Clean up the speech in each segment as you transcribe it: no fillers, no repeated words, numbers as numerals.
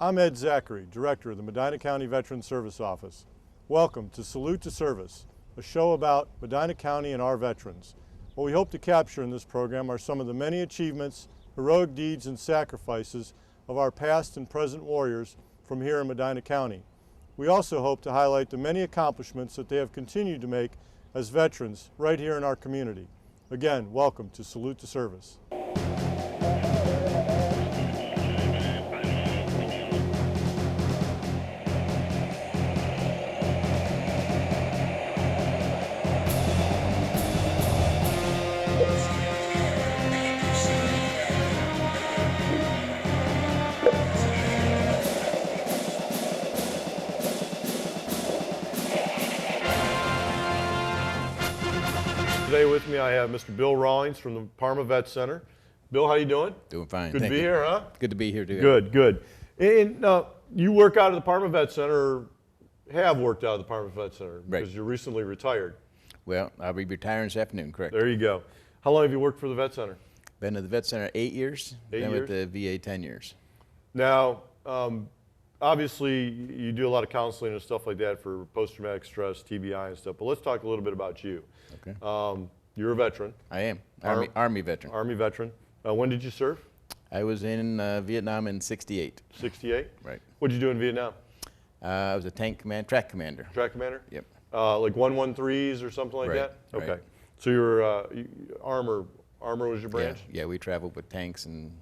I'm Ed Zackery, Director of the Medina County Veterans Service Office. Welcome to Salute to Service, a show about Medina County and our veterans. What we hope to capture in this program are some of the many achievements, heroic deeds, and sacrifices of our past and present warriors from here in Medina County. We also hope to highlight the many accomplishments that they have continued to make as veterans right here in our community. Again, welcome to Salute to Service. Today with me I have Mr. Bill Rawlings from the Parma Vet Center. Bill, how you doing? Doing fine. Good to Thank be you. here, huh? Good to be here too. Good, good. And you work out of the Parma Vet Center, or have worked out of the Parma Vet Center, because Right. you're recently retired. Well, I'll be retiring this afternoon, correct? There you go. How long have you worked for the Vet Center? Been to the Vet Center 8 years. 8 Been years? with the VA 10 years. Now, obviously you do a lot of counseling and stuff like that for post-traumatic stress, TBI and stuff, but let's talk a little bit about you. Okay. You're a veteran. I am. Army veteran. Army veteran. When did you serve? I was in Vietnam in 68. 68? Right. What did you do in Vietnam? I was a track commander. Track commander? Yep. Like 113s or something like Right, that? right. Okay. So you were armor was your branch? Yeah, we traveled with tanks and.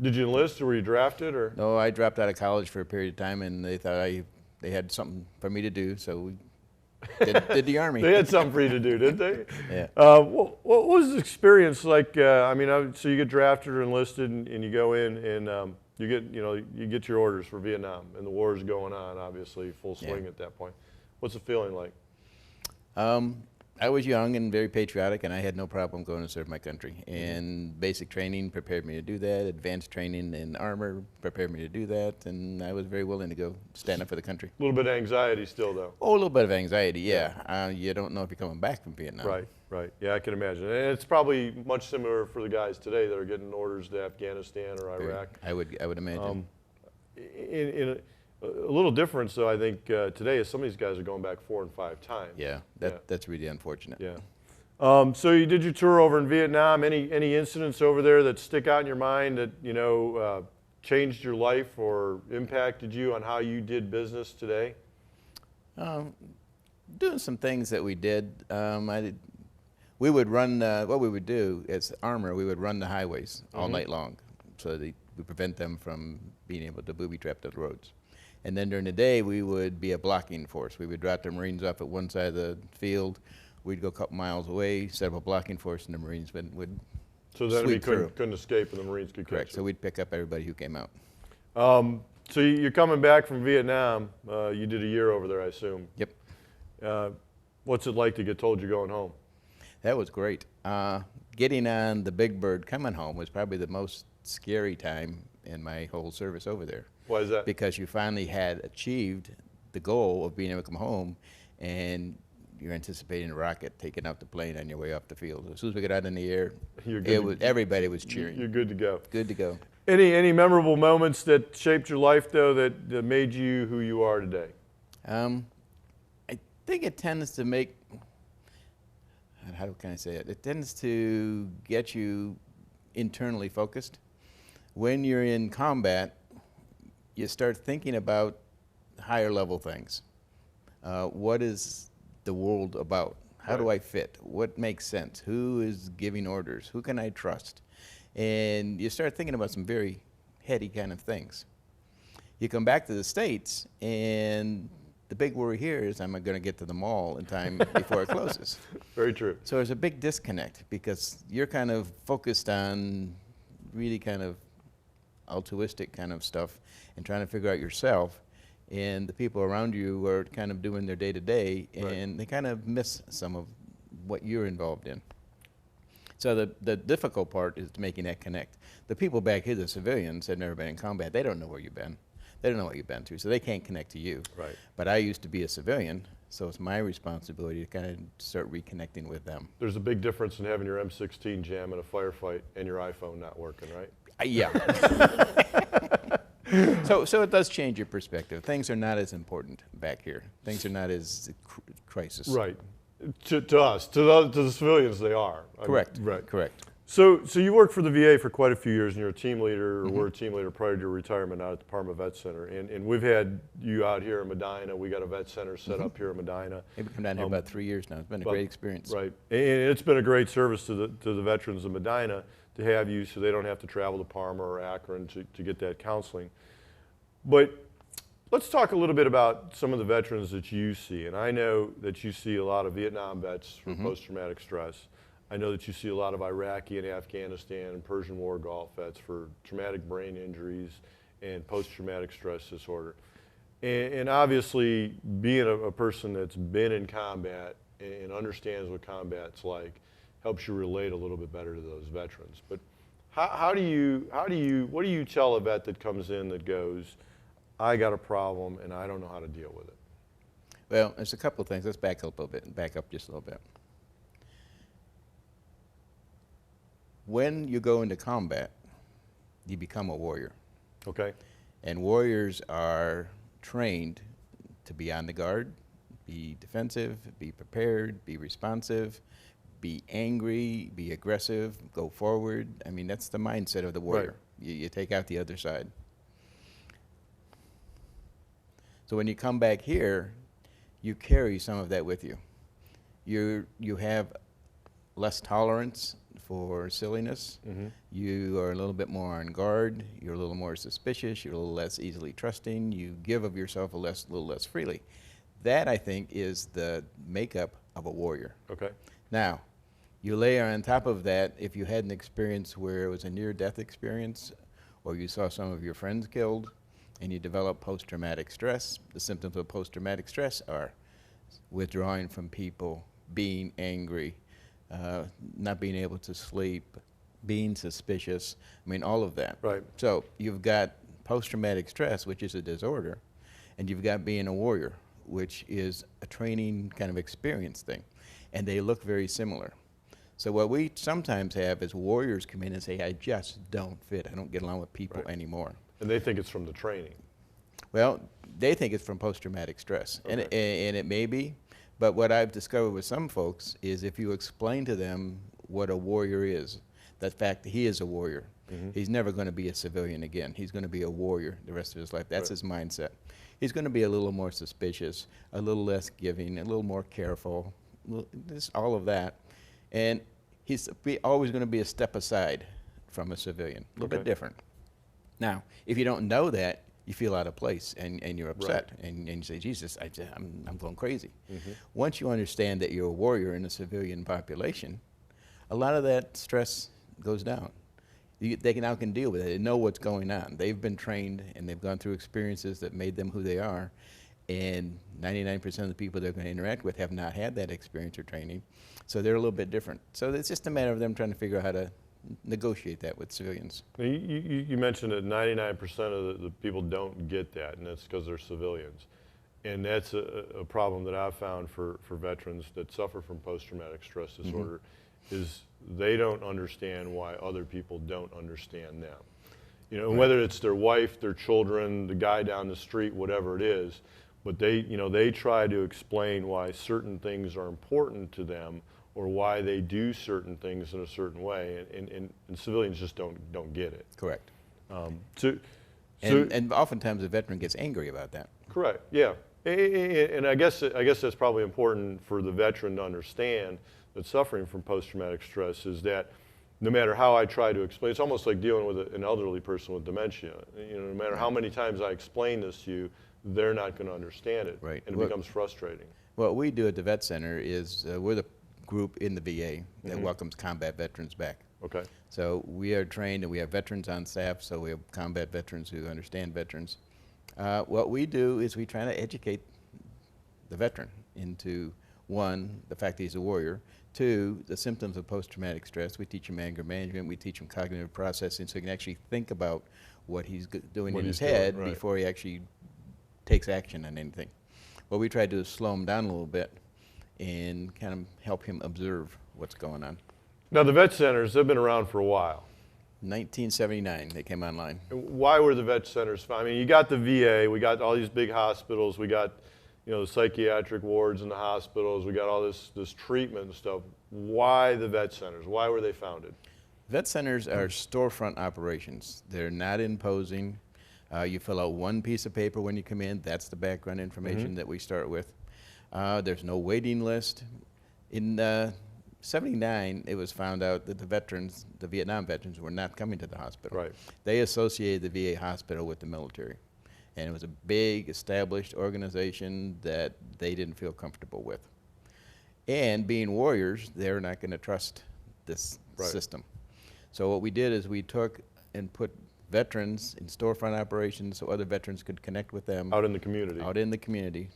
Did you enlist or were you drafted or? No, I dropped out of college for a period of time, and they thought they had something for me to do, so we did the Army. They had something for you to do, didn't they? Yeah. What was the experience like? So you get drafted or enlisted, and you go in, and you get your orders for Vietnam, and the war is going on, obviously full swing Yeah. at that point. What's the feeling like? I was young and very patriotic, and I had no problem going to serve my country. And basic training prepared me to do that. Advanced training in armor prepared me to do that, and I was very willing to go stand up for the country. A little bit of anxiety still, though. Oh, a little bit of anxiety, yeah. You don't know if you're coming back from Vietnam. Right, right. Yeah, I can imagine. And it's probably much similar for the guys today that are getting orders to Afghanistan or Iraq. I would imagine. In a little difference, though, I think today is some of these guys are going back 4 and 5 times. Yeah, that's really unfortunate. Yeah. So you did your tour over in Vietnam. Any incidents over there that stick out in your mind that changed your life or impacted you on how you did business today? Doing some things that we did. We would run. What we would do as armor, we would run the highways all night long, so we prevent them from being able to booby trap the roads. And then during the day, we would be a blocking force. We would drop the Marines off at one side of the field. We'd go a couple miles away, set up a blocking force, and the Marines would So the enemy sweep through. couldn't escape, and the Marines could Correct. catch So we'd pick up everybody who came out. So you're coming back from Vietnam. You did a year over there, I assume. Yep. What's it like to get told you're going home? That was great. Getting on the Big Bird coming home was probably the most scary time in my whole service over there. Why is that? Because you finally had achieved the goal of being able to come home, and you're anticipating a rocket taking out the plane on your way off the field. As soon as we got out in the air, everybody was cheering. You're good to go. Good to go. Any memorable moments that shaped your life, though, that made you who you are today? I think it tends to make, how can I say it? It tends to get you internally focused. When you're in combat, you start thinking about higher level things. What is the world about? How do I fit? What makes sense? Who is giving orders? Who can I trust? And you start thinking about some very heady kind of things. You come back to the States, and the big worry here is, am I going to get to the mall in time before it closes? Very true. So there's a big disconnect, because you're kind of focused on really kind of altruistic kind of stuff and trying to figure out yourself, and the people around you are kind of doing their day-to-day, and they kind of miss some of what you're involved in. So the difficult part is making that connect. The people back here, the civilians, have never been in combat. They don't know where you've been. They don't know what you've been through, so they can't connect to you. Right. But I used to be a civilian, so it's my responsibility to kind of start reconnecting with them. There's a big difference in having your M16 jam in a firefight and your iPhone not working, right? Yeah. So it does change your perspective. Things are not as important back here. Things are not as crisis. Right. To us, to the civilians, they are. Correct. Right. Correct. So you worked for the VA for quite a few years, and you're a team leader, or were a team leader prior to your retirement out at the Parma Vet Center. And we've had you out here in Medina. We got a vet center set up here in Medina. Maybe come down here about 3 years now. It's been a great experience. Right. And it's been a great service to the veterans of Medina to have you, so they don't have to travel to Parma or Akron to get that counseling. But let's talk a little bit about some of the veterans that you see. And I know that you see a lot of Vietnam vets for post-traumatic stress. I know that you see a lot of Iraqi and Afghanistan and Persian War Gulf vets for traumatic brain injuries and post-traumatic stress disorder. And obviously, being a person that's been in combat and understands what combat's like helps you relate a little bit better to those veterans. But what do you tell a vet that comes in that goes, I got a problem and I don't know how to deal with it? Well, there's a couple of things. Let's back up just a little bit. When you go into combat, you become a warrior. Okay. And warriors are trained to be on the guard, be defensive, be prepared, be responsive, be angry, be aggressive, go forward. I mean, that's the mindset of the warrior. Right. You take out the other side. So when you come back here, you carry some of that with you. You have less tolerance for silliness. You are a little bit more on guard. You're a little more suspicious. You're a little less easily trusting. You give of yourself a little less freely. That, I think, is the makeup of a warrior. Okay. Now, you layer on top of that, if you had an experience where it was a near-death experience, or you saw some of your friends killed, and you develop post-traumatic stress, the symptoms of post-traumatic stress are withdrawing from people, being angry, not being able to sleep, being suspicious, I mean, all of that. Right. So you've got post-traumatic stress, which is a disorder, and you've got being a warrior, which is a training kind of experience thing, and they look very similar. So what we sometimes have is warriors come in and say, I just don't fit. I don't get along with people anymore. And they think it's from the training. Well, they think it's from post-traumatic stress, and it may be. But what I've discovered with some folks is if you explain to them what a warrior is, the fact that he is a warrior, he's never going to be a civilian again. He's going to be a warrior the rest of his life. That's his mindset. He's going to be a little more suspicious, a little less giving, a little more careful, just all of that. And he's always going to be a step aside from a civilian, a little bit different. Now, if you don't know that, you feel out of place and you're upset and you say, Jesus, I'm going crazy. Once you understand that you're a warrior in a civilian population, a lot of that stress goes down. They now can deal with it. They know what's going on. They've been trained and they've gone through experiences that made them who they are. And 99% of the people they're going to interact with have not had that experience or training. So they're a little bit different. So it's just a matter of them trying to figure out how to negotiate that with civilians. Now, you mentioned that 99% of the people don't get that, and that's because they're civilians. And that's a problem that I've found for veterans that suffer from post-traumatic stress disorder is they don't understand why other people don't understand them. You know, whether it's their wife, their children, the guy down the street, whatever it is, but they try to explain why certain things are important to them or why they do certain things in a certain way, and civilians just don't get it. Correct. And oftentimes a veteran gets angry about that. Correct. Yeah, and I guess that's probably important for the veteran to understand that suffering from post-traumatic stress is that no matter how I try to explain, it's almost like dealing with an elderly person with dementia. You know, no matter how many times I explain this to you, they're not going to understand it, and it becomes frustrating. What we do at the Vet Center is we're the group in the VA that welcomes combat veterans back. Okay. So we are trained and we have veterans on staff, so we have combat veterans who understand veterans. What we do is we try to educate the veteran into, one, the fact that he's a warrior, two, the symptoms of post-traumatic stress. We teach him anger management, we teach him cognitive processing so he can actually think about what he's doing in his head before he actually takes action on anything. What we try to do is slow him down a little bit and kind of help him observe what's going on. Now the vet centers, they've been around for a while. 1979 they came online. And why were the vet centers found? I mean, you got the VA, we got all these big hospitals, we got, you know, the psychiatric wards in the hospitals, we got all this treatment and stuff. Why the vet centers? Why were they founded? Vet centers are storefront operations. They're not imposing. You fill out one piece of paper when you come in. That's the background information that we start with. There's no waiting list. In '79, it was found out that the veterans, the Vietnam veterans, were not coming to the hospital. Right. They associated the VA hospital with the military. And it was a big, established organization that they didn't feel comfortable with. And being warriors, they're not going to trust this system. So what we did is we took and put veterans in storefront operations so other veterans could connect with them. Out in the community. Out in the community.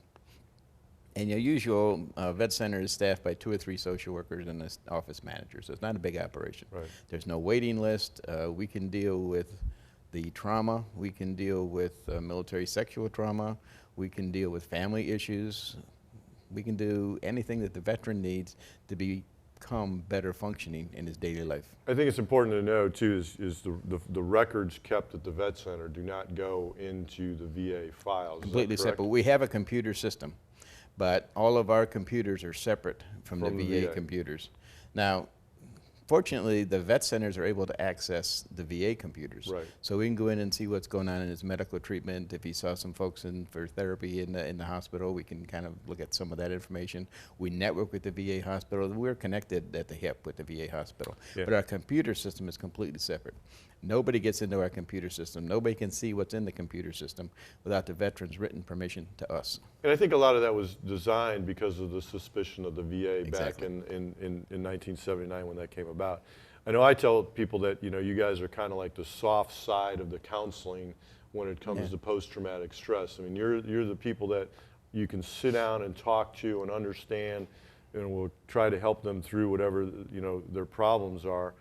And your usual vet center is staffed by 2 or 3 social workers and an office manager, so it's not a big operation. Right. There's no waiting list. We can deal with the trauma. We can deal with military sexual trauma. We can deal with family issues. We can do anything that the veteran needs to become better functioning in his daily life. I think it's important to know too is the records kept at the vet center do not go into the VA files. Completely separate. We have a computer system, but all of our computers are separate from the VA computers. Now, fortunately, the vet centers are able to access the VA computers. Right. So we can go in and see what's going on in his medical treatment. If he saw some folks in for therapy in the hospital, we can kind of look at some of that information. We network with the VA hospital. We're connected at the hip with the VA hospital. Yeah. But our computer system is completely separate. Nobody gets into our computer system. Nobody can see what's in the computer system without the veteran's written permission to us. And I think a lot of that was designed because of the suspicion of the VA back Exactly. in 1979 when that came about. I know I tell people that, you know, you guys are kind of like the soft side of the counseling when it comes to post-traumatic stress. I mean, you're the people that you can sit down and talk to and understand, and we'll try to help them through whatever, you know, their problems are.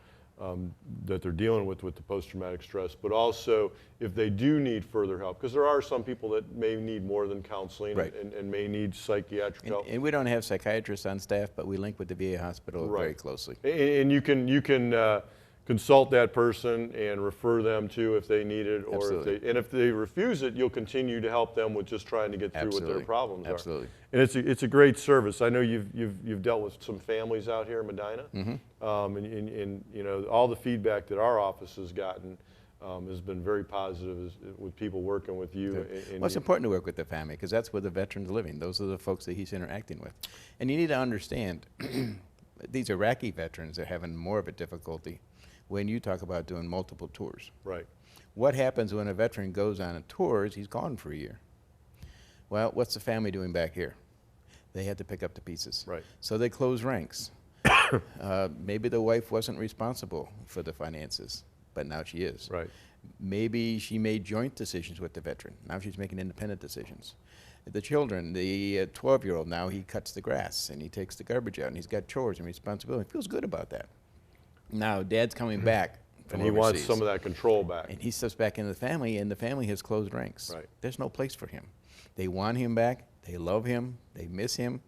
That they're dealing with the post-traumatic stress, but also if they do need further help, because there are some people that may need more than counseling and may need psychiatric help. And we don't have psychiatrists on staff, but we link with the VA hospital very closely. And you can consult that person and refer them to if they need it, or if they refuse it, you'll continue to help them with just trying to get through what their problems are. Absolutely. And it's a great service. I know you've dealt with some families out here in Medina, and you know, all the feedback that our office has gotten has been very positive with people working with you. Well, it's important to work with the family because that's where the veteran's living. Those are the folks that he's interacting with. And you need to understand, these Iraqi veterans are having more of a difficulty when you talk about doing multiple tours. Right. What happens when a veteran goes on a tour is he's gone for a year. Well, what's the family doing back here? They had to pick up the pieces. Right. So they close ranks. Maybe the wife wasn't responsible for the finances, but now she is. Right. Maybe she made joint decisions with the veteran. Now she's making independent decisions. The children, the 12-year-old, now he cuts the grass and he takes the garbage out and he's got chores and responsibility. He feels good about that. Now dad's coming back from And he overseas, wants some of that control back. and he steps back into the family, and the family has closed ranks. Right. There's no place for him. They want him back. They love him. They miss him,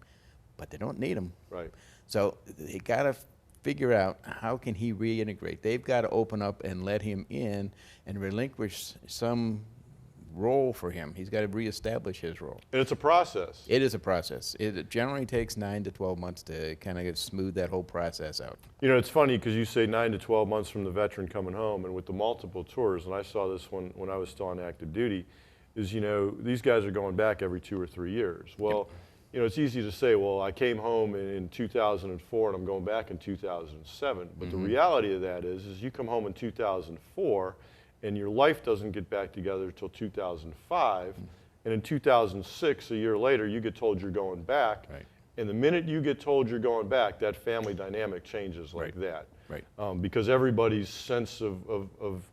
but they don't need him. Right. So they got to figure out how can he reintegrate. They've got to open up and let him in and relinquish some role for him. He's got to reestablish his role. And it's a process. It is a process. It generally takes 9 to 12 months to kind of smooth that whole process out. You know, it's funny because you say 9 to 12 months from the veteran coming home, and with the multiple tours, and I saw this when I was still on active duty, is, you know, these guys are going back every 2 or 3 years. Well, you know, it's easy to say, well, I came home in 2004 and I'm going back in 2007. But the reality of that is you come home in 2004 and your life doesn't get back together until 2005. And in 2006, a year later, you get told you're going back. Right. And the minute you get told you're going back, that family dynamic changes like that. Right. Because everybody's sense of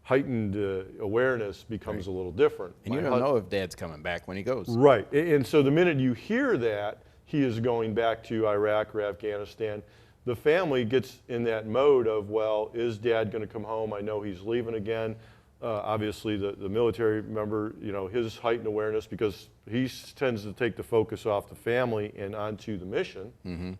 heightened awareness becomes a little different. And you don't know if dad's coming back when he goes. Right. And so the minute you hear that he is going back to Iraq or Afghanistan, the family gets in that mode of, well, is dad going to come home? I know he's leaving again. obviously the military member, his heightened awareness, because he tends to take the focus off the family and onto the mission,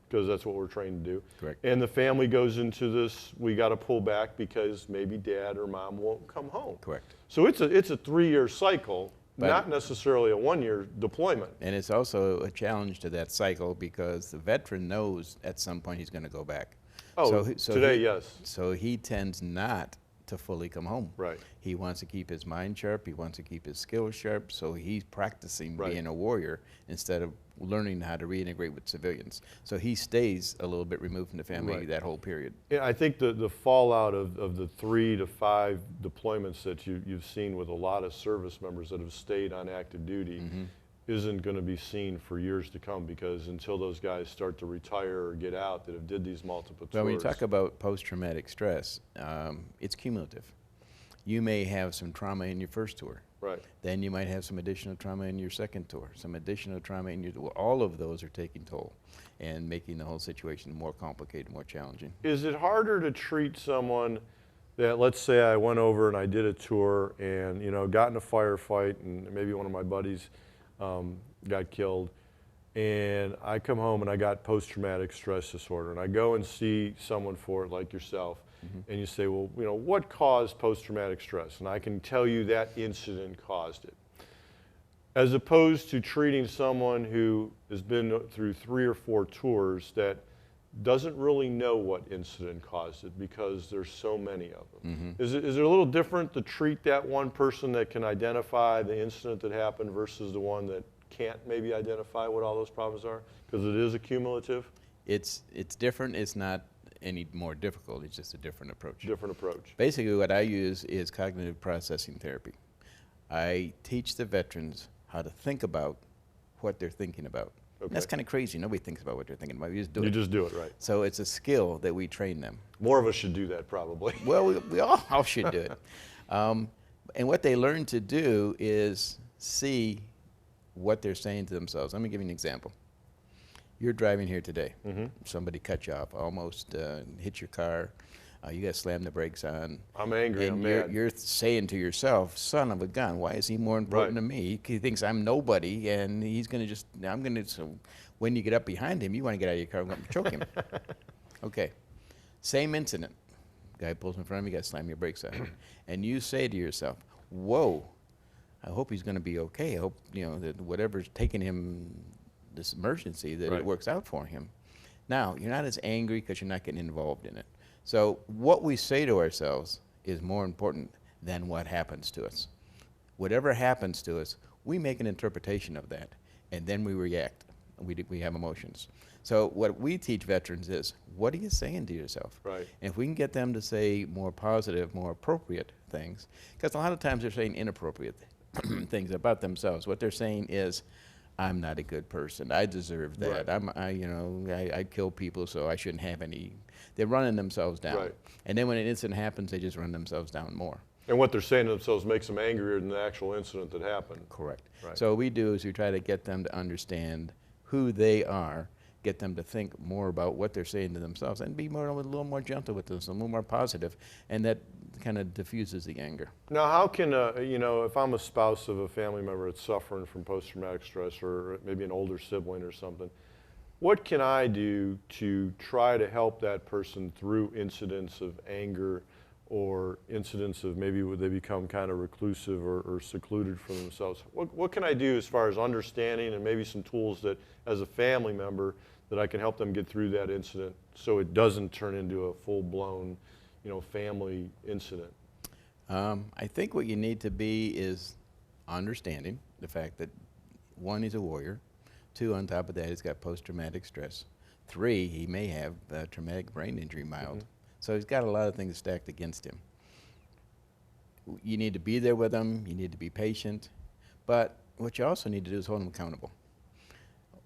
because that's what we're trained to do. Correct. And the family goes into this, we got to pull back because maybe dad or mom won't come home. Correct. So it's a 3-year cycle, But not necessarily a 1-year deployment. And it's also a challenge to that cycle because the veteran knows at some point he's going to go back. Oh, today, yes. So he tends not to fully come home. Right. He wants to keep his mind sharp. He wants to keep his skills sharp. So he's practicing Right. being a warrior instead of learning how to reintegrate with civilians. So he stays a little bit removed from the family Right. that whole period. Yeah, I think the fallout of the 3 to 5 deployments that you've seen with a lot of service members that have stayed on active duty isn't going to be seen for years to come, because until those guys start to retire or get out that have did these multiple tours. Well, when you talk about post-traumatic stress, it's cumulative. You may have some trauma in your first tour. Right. Then you might have some additional trauma in your second tour, some additional trauma in your, well, all of those are taking toll and making the whole situation more complicated, more challenging. Is it harder to treat someone that, let's say I went over and I did a tour and, got in a firefight and maybe one of my buddies got killed, and I come home and I got post-traumatic stress disorder, and I go and see someone for it like yourself, and you say, well, what caused post-traumatic stress? And I can tell you that incident caused it. As opposed to treating someone who has been through 3 or 4 tours that doesn't really know what incident caused it, because there's so many of them. Is it a little different to treat that one person that can identify the incident that happened versus the one that can't maybe identify what all those problems are? Because it is a cumulative? It's different. It's not any more difficult. It's just a different approach. Different approach. Basically, what I use is cognitive processing therapy. I teach the veterans how to think about what they're thinking about. Okay. That's kind of crazy. Nobody thinks about what they're thinking about. You just do it. You just do it, right. So it's a skill that we train them. More of us should do that, probably. Well, we all should do it. And what they learn to do is see what they're saying to themselves. Let me give you an example. You're driving here today. Somebody cut you off, almost hit your car. You got to slam the brakes on. I'm angry, and I'm you're, mad. you're saying to yourself, son of a gun, why is he more important Right. than me? He thinks I'm nobody, and he's going to just, I'm going to, so when you get up behind him, you want to get out of your car and choke him. Okay. Same incident. Guy pulls in front of you, you got to slam your brakes on. And you say to yourself, whoa, I hope he's going to be okay. I hope, that whatever's taking him this emergency, that Right. it works out for him. Now, you're not as angry because you're not getting involved in it. So what we say to ourselves is more important than what happens to us. Whatever happens to us, we make an interpretation of that, and then we react. We have emotions. So what we teach veterans is, what are you saying to yourself? Right. And if we can get them to say more positive, more appropriate things, because a lot of times they're saying inappropriate things about themselves. What they're saying is, I'm not a good person. I deserve that. Right. I kill people, so I shouldn't have any. They're running themselves down. Right. And then when an incident happens, they just run themselves down more. And what they're saying to themselves makes them angrier than the actual incident that happened. Correct. Right. So what we do is we try to get them to understand who they are, get them to think more about what they're saying to themselves, and be a little more gentle with themselves, a little more positive, and that kind of diffuses the anger. Now, how can, if I'm a spouse of a family member that's suffering from post-traumatic stress, or maybe an older sibling or something, what can I do to try to help that person through incidents of anger or incidents of maybe they become kind of reclusive or secluded from themselves? What can I do as far as understanding and maybe some tools that, as a family member, that I can help them get through that incident so it doesn't turn into a full-blown, family incident? I think what you need to be is understanding the fact that, 1, he's a warrior. 2, on top of that, he's got post-traumatic stress. 3, he may have traumatic brain injury, mild. So he's got a lot of things stacked against him. You need to be there with him. You need to be patient. But what you also need to do is hold him accountable.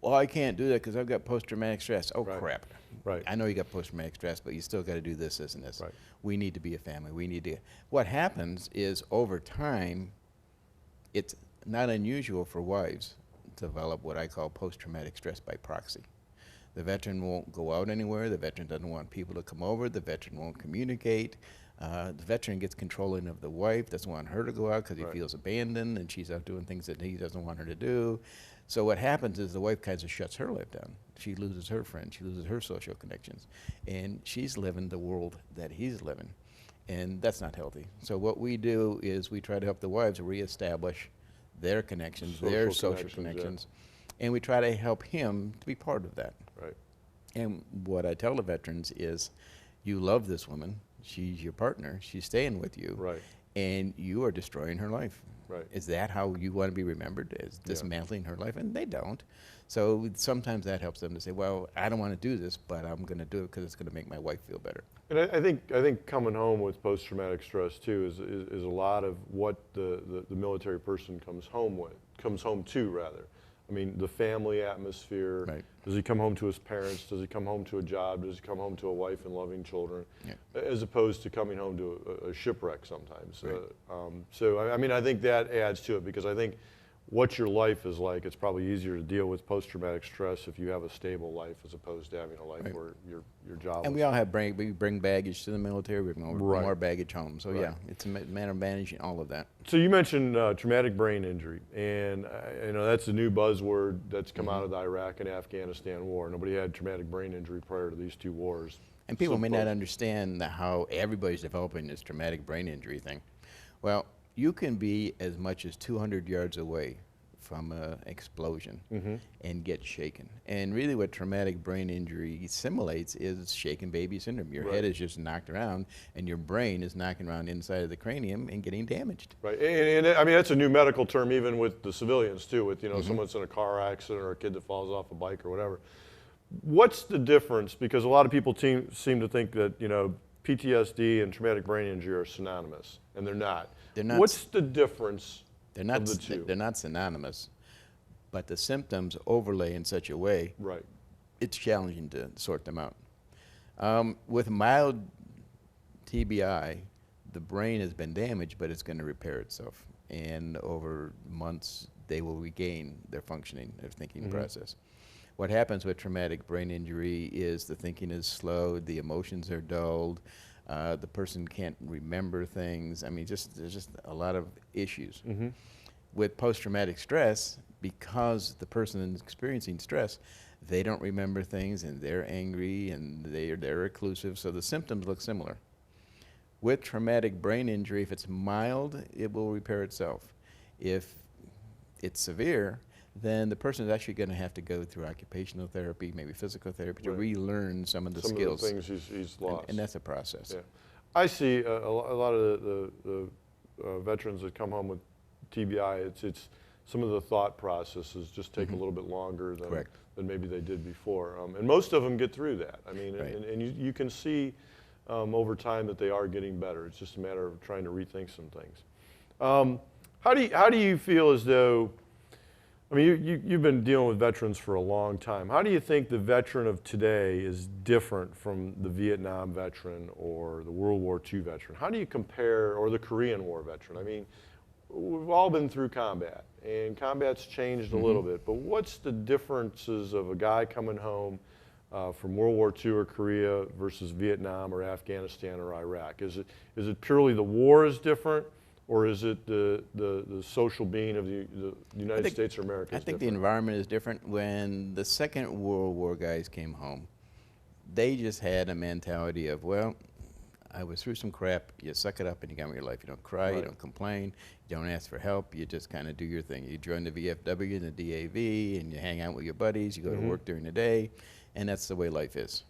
Well, I can't do that because I've got post-traumatic stress. Oh, Right. crap. Right. I know you got post-traumatic stress, but you still got to do this, this, and this. Right. We need to be a family. We need to. What happens is, over time, it's not unusual for wives to develop what I call post-traumatic stress by proxy. The veteran won't go out anywhere. The veteran doesn't want people to come over. The veteran won't communicate. The veteran gets controlling of the wife, doesn't want her to go out because he Right. feels abandoned, and she's out doing things that he doesn't want her to do. So what happens is the wife kind of shuts her life down. She loses her friends, she loses her social connections, and she's living the world that he's living, and that's not healthy. So what we do is we try to help the wives reestablish their connections, their social connections, and we try to help him to be part of that. Right. And what I tell the veterans is, you love this woman, she's your partner, she's staying with you, Right. and you are destroying her life. Right. Is that how you want to be remembered, as dismantling her life? And they don't. So sometimes that helps them to say, well, I don't want to do this, but I'm going to do it because it's going to make my wife feel better. And I think coming home with post-traumatic stress too is a lot of what the military person comes home to rather. I mean, the family atmosphere. Right. Does he come home to his parents? Does he come home to a job? Does he come home to a wife and loving children? Yeah. As opposed to coming home to a shipwreck sometimes. Right. So I mean, I think that adds to it, because I think what your life is like, it's probably easier to deal with post-traumatic stress if you have a stable life as opposed to having a life Right. where your job. And we all have we bring baggage to the military, we bring Right. more baggage home. So Right. yeah, it's a matter of managing all of that. So you mentioned traumatic brain injury, and you know that's a new buzzword that's come out of the Iraq and Afghanistan war. Nobody had traumatic brain injury prior to these two wars. And people may not Supposed- understand how everybody's developing this traumatic brain injury thing. Well, you can be as much as 200 yards away from an explosion and get shaken. And really what traumatic brain injury simulates is shaken baby syndrome. Your head Right. is just knocked around and your brain is knocking around inside of the cranium and getting damaged. Right, and I mean that's a new medical term even with the civilians too. With someone's in a car accident or a kid that falls off a bike or whatever. What's the difference? Because a lot of people seem to think that PTSD and traumatic brain injury are synonymous, and they're not. They're not. What's the difference They're not, of the two? they're not synonymous, but the symptoms overlay in such a way Right. it's challenging to sort them out. With mild TBI, the brain has been damaged, but it's going to repair itself. And over months, they will regain their functioning, their thinking process. What happens with traumatic brain injury is the thinking is slowed, the emotions are dulled, the person can't remember things. I mean, there's just a lot of issues. With post-traumatic stress, because the person is experiencing stress, they don't remember things and they're angry and they're reclusive, so the symptoms look similar. With traumatic brain injury, if it's mild, it will repair itself. If it's severe, then the person is actually going to have to go through occupational therapy, maybe physical therapy, to Right. relearn some of the Some skills. of the things he's lost. And that's a process. Yeah. I see a lot of the veterans that come home with TBI, it's some of the thought processes just take a little bit longer than maybe they did before. And most of them get through that. I mean, Right. and you can see over time that they are getting better. It's just a matter of trying to rethink some things. How do you feel as though, I mean, you've been dealing with veterans for a long time. How do you think the veteran of today is different from the Vietnam veteran or the World War II veteran? How do you compare, or the Korean War veteran? I mean, we've all been through combat, and combat's changed a little bit, but what's the differences of a guy coming home from World War II or Korea versus Vietnam or Afghanistan or Iraq? Is it purely the war is different? Or is it the social being of the United States or America? I think the environment is different. When the Second World War guys came home, they just had a mentality of, well, I was through some crap, you suck it up and you got with your life. You don't cry, you don't complain, you don't ask for help, you just kind of do your thing. You join the VFW and the DAV and you hang out with your buddies, you go to work during the day, and that's the way life is.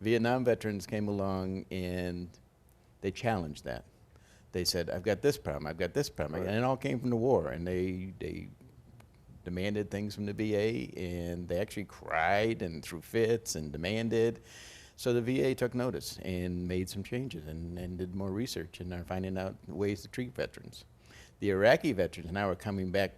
Vietnam veterans came along and they challenged that. They said, I've got this problem, I've got this problem. And it all came from the war. And they demanded things from the VA, and they actually cried and threw fits and demanded. So the VA took notice and made some changes and did more research and are finding out ways to treat veterans. The Iraqi veterans now are coming back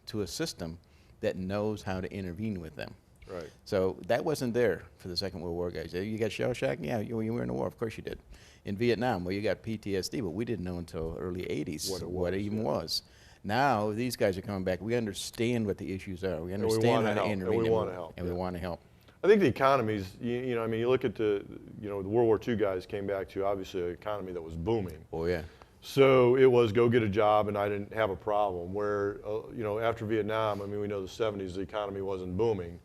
to a system that knows how to intervene with them. Right. So that wasn't there for the Second World War guys. You got shell shock? Yeah, you were in the war. Of course you did. In Vietnam, well, you got PTSD, but we didn't know until early 80s what it even was. Now, these guys are coming back. We understand what the issues are. We understand how to intervene. And we want to help. And we want to help. I think the economy's, you know, I mean, you look at the World War II guys came back to obviously an economy that was booming. Oh yeah. So it was go get a job, and I didn't have a problem. Where, after Vietnam, I mean, we know the 70s, the economy wasn't booming.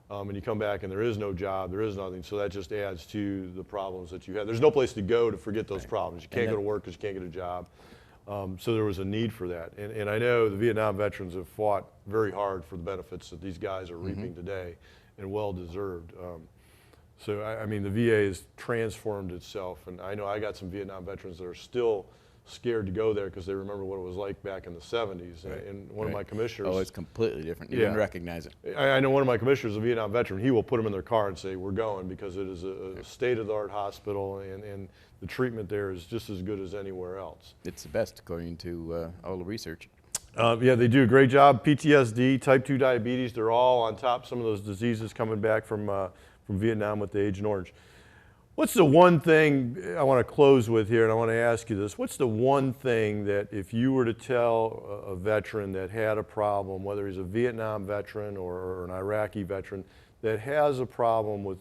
And you come back and there is no job, there is nothing. So that just adds to the problems that you have. There's no place to go to forget those problems. You can't go to work because you can't get a job. So there was a need for that. And I know the Vietnam veterans have fought very hard for the benefits that these guys are reaping today, and well deserved. So I mean, the VA has transformed itself, and I know I got some Vietnam veterans that are still scared to go there because they remember what it was like back in the 70s. Right. And one of my commissioners. Oh, it's completely different. You Yeah. didn't recognize it. I know one of my commissioners, a Vietnam veteran, he will put them in their car and say, we're going, because it is a state-of-the-art hospital, and the treatment there is just as good as anywhere else. It's the best according to all the research. Yeah, they do a great job. PTSD, type 2 diabetes, they're all on top of some of those diseases coming back from Vietnam with the Agent Orange. What's the one thing I want to close with here, and I want to ask you this. What's the one thing that if you were to tell a veteran that had a problem, whether he's a Vietnam veteran or an Iraqi veteran, that has a problem with,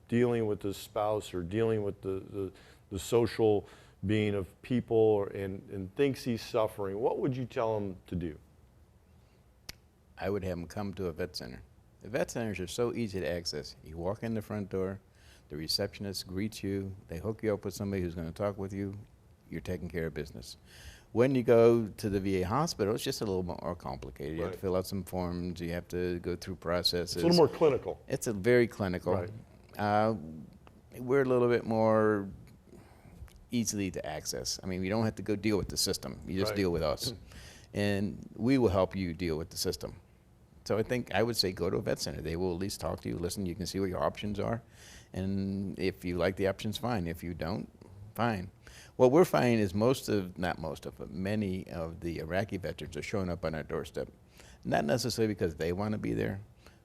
dealing with his spouse or dealing with the social being of people and thinks he's suffering, what would you tell him to do? I would have them come to a vet center. The vet centers are so easy to access. You walk in the front door, the receptionist greets you, they hook you up with somebody who's going to talk with you, you're taking care of business. When you go to the VA hospital, it's just a little more complicated. You have to fill out some forms, you have to go through processes. It's a little more clinical. It's a very clinical. Right. We're a little bit more easily to access. I mean, you don't have to go deal with the system. You just deal with us. And we will help you deal with the system. So I would say go to a vet center. They will at least talk to you, listen, you can see what your options are. And if you like the options, fine. If you don't, fine. What we're finding is but many of the Iraqi veterans are showing up on our doorstep. Not necessarily because they want to be there,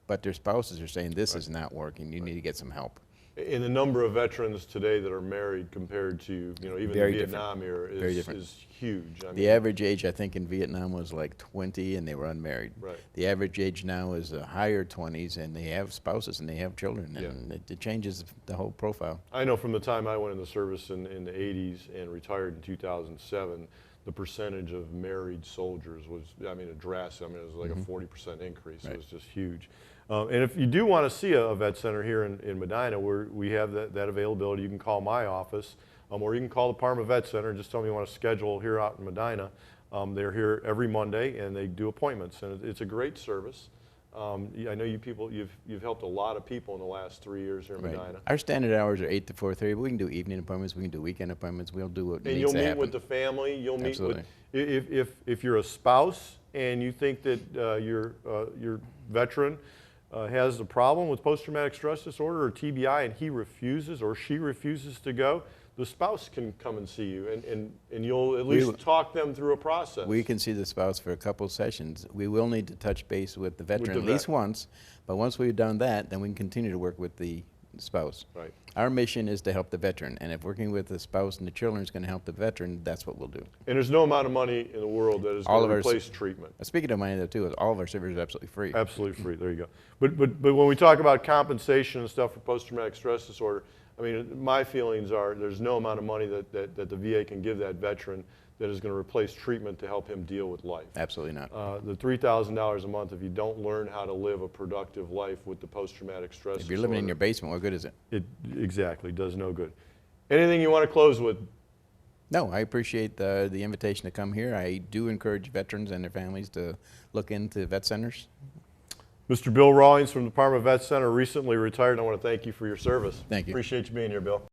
but their spouses are saying, this is not working, you need to get some help. And the number of veterans today that are married compared to, even Very the Vietnam era is huge. I mean, the average age, I think, in Vietnam was like 20 and they were unmarried. Right. The average age now is higher 20s and they have spouses and they have children, and it changes the whole profile. I know from the time I went in the service in the 80s and retired in 2007, the percentage of married soldiers was, a drastic. It was like a 40% increase. It was just huge. And if you do want to see a vet center here in Medina, we have that availability. You can call my office, or you can call the Parma Vet Center and just tell me you want to schedule here out in Medina. They're here every Monday and they do appointments, and it's a great service. I know you've helped a lot of people in the last 3 years here in Medina. Our standard hours are 8 to 4:30, but we can do evening appointments, we can do weekend appointments, we'll do what needs to happen. And you'll meet with the family, you'll meet Absolutely. with, if you're a spouse and you think that your veteran has a problem with post-traumatic stress disorder or TBI and he refuses or she refuses to go, the spouse can come and see you, and you'll at least talk them through a process. We can see the spouse for a couple sessions. We will need to touch base with the veteran at least once, but once we've done that, then we can continue to work with the spouse. Right. Our mission is to help the veteran, and if working with the spouse and the children is going to help the veteran, that's what we'll do. And there's no amount of money in the world that is going to replace treatment. Speaking of money, though, too, all of our services are absolutely free. Absolutely free. There you go. But when we talk about compensation and stuff for post-traumatic stress disorder, my feelings are there's no amount of money that the VA can give that veteran that is going to replace treatment to help him deal with life. Absolutely not. The $3,000 a month, if you don't learn how to live a productive life with the post-traumatic stress disorder. If you're living in your basement, what good is it? It exactly does no good. Anything you want to close with? No, I appreciate the invitation to come here. I do encourage veterans and their families to look into vet centers. Mr. Bill Rawlings from the Parma Vet Center, recently retired. I want to thank you for your service. Thank you. Appreciate you being here, Bill.